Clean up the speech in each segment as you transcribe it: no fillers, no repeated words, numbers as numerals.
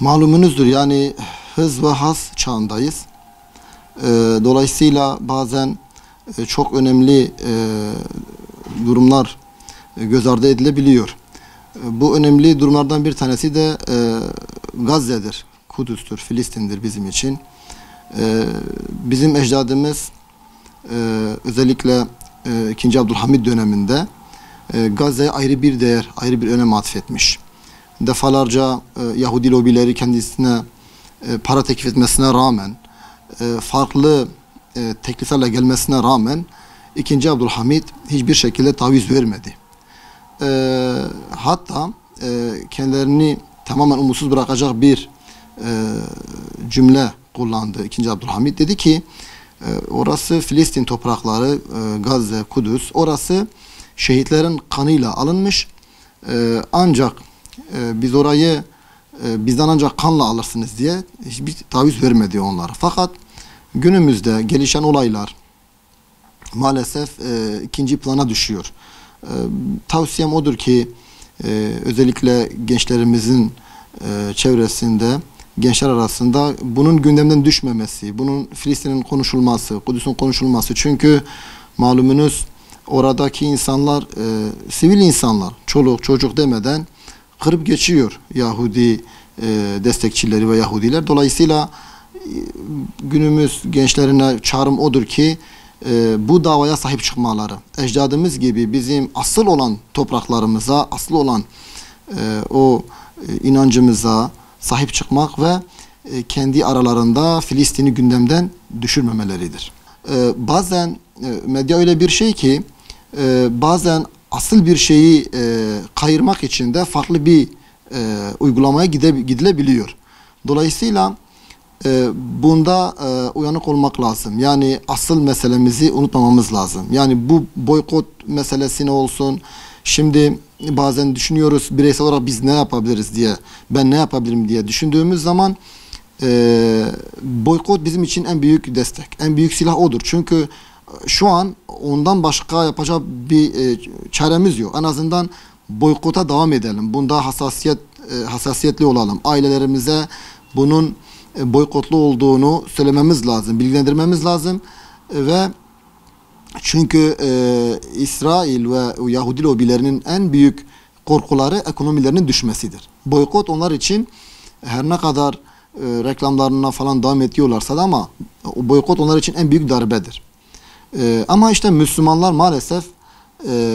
Malumunuzdur, yani hız ve haz çağındayız. Dolayısıyla bazen çok önemli durumlar göz ardı edilebiliyor. Bu önemli durumlardan bir tanesi de Gazze'dir, Kudüs'tür, Filistin'dir bizim için. Bizim ecdadımız özellikle 2. Abdülhamid döneminde Gazze'ye ayrı bir değer, ayrı bir önem atfetmiş. Defalarca Yahudi lobileri kendisine para teklif etmesine rağmen, farklı tekliflerle gelmesine rağmen 2. Abdülhamid hiçbir şekilde taviz vermedi. Hatta kendilerini tamamen umutsuz bırakacak bir cümle kullandı 2. Abdülhamid. Dedi ki orası Filistin toprakları, Gazze, Kudüs, orası şehitlerin kanıyla alınmış. Ancak biz orayı bizden ancak kanla alırsınız diye hiçbir taviz vermedi onlara. Fakat günümüzde gelişen olaylar maalesef ikinci plana düşüyor. Tavsiyem odur ki özellikle gençlerimizin çevresinde, gençler arasında bunun gündemden düşmemesi, bunun Filistin'in konuşulması, Kudüs'ün konuşulması. Çünkü malumunuz oradaki insanlar, sivil insanlar, çoluk çocuk demeden kırıp geçiyor Yahudi destekçileri ve Yahudiler. Dolayısıyla günümüz gençlerine çağrım odur ki bu davaya sahip çıkmaları. Ecdadımız gibi bizim asıl olan topraklarımıza, asıl olan o inancımıza sahip çıkmak ve kendi aralarında Filistin'i gündemden düşürmemeleridir. Bazen medya öyle bir şey ki bazen asıl bir şeyi kayırmak için de farklı bir uygulamaya gidilebiliyor. Dolayısıyla bunda uyanık olmak lazım. Yani asıl meselemizi unutmamamız lazım. Yani bu boykot meselesi ne olsun? Şimdi bazen düşünüyoruz bireysel olarak biz ne yapabiliriz diye, ben ne yapabilirim diye düşündüğümüz zaman boykot bizim için en büyük destek, en büyük silah odur. Çünkü şu an ondan başka yapacak bir çaremiz yok. En azından boykota devam edelim. Bunda hassasiyetli olalım. Ailelerimize bunun boykotlu olduğunu söylememiz lazım, bilgilendirmemiz lazım ve çünkü İsrail ve Yahudi lobilerinin en büyük korkuları ekonomilerinin düşmesidir. Boykot onlar için her ne kadar reklamlarına falan devam ediyorlarsa da ama o boykot onlar için en büyük darbedir. Ama işte Müslümanlar maalesef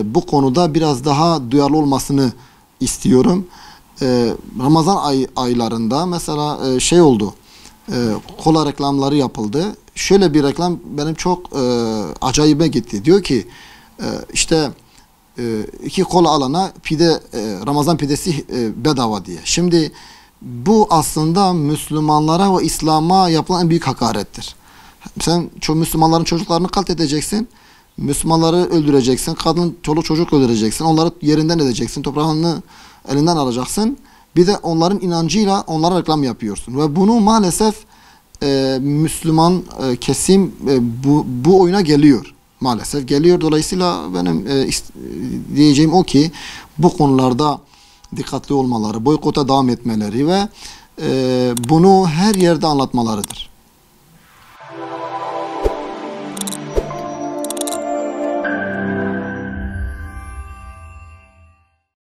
bu konuda biraz daha duyarlı olmasını istiyorum. Ramazan aylarında mesela şey oldu, kola reklamları yapıldı. Şöyle bir reklam benim çok acayime gitti. Diyor ki işte 2 kola alana pide, Ramazan pidesi bedava diye. Şimdi bu aslında Müslümanlara ve İslam'a yapılan en büyük hakarettir. Sen Müslümanların çocuklarını katledeceksin, Müslümanları öldüreceksin, kadın, çoluk çocuk öldüreceksin, onları yerinden edeceksin, toprağını elinden alacaksın. Bir de onların inancıyla onlara reklam yapıyorsun. Ve bunu maalesef Müslüman kesim bu oyuna geliyor. Maalesef geliyor. Dolayısıyla benim diyeceğim o ki bu konularda dikkatli olmaları, boykota devam etmeleri ve bunu her yerde anlatmalarıdır.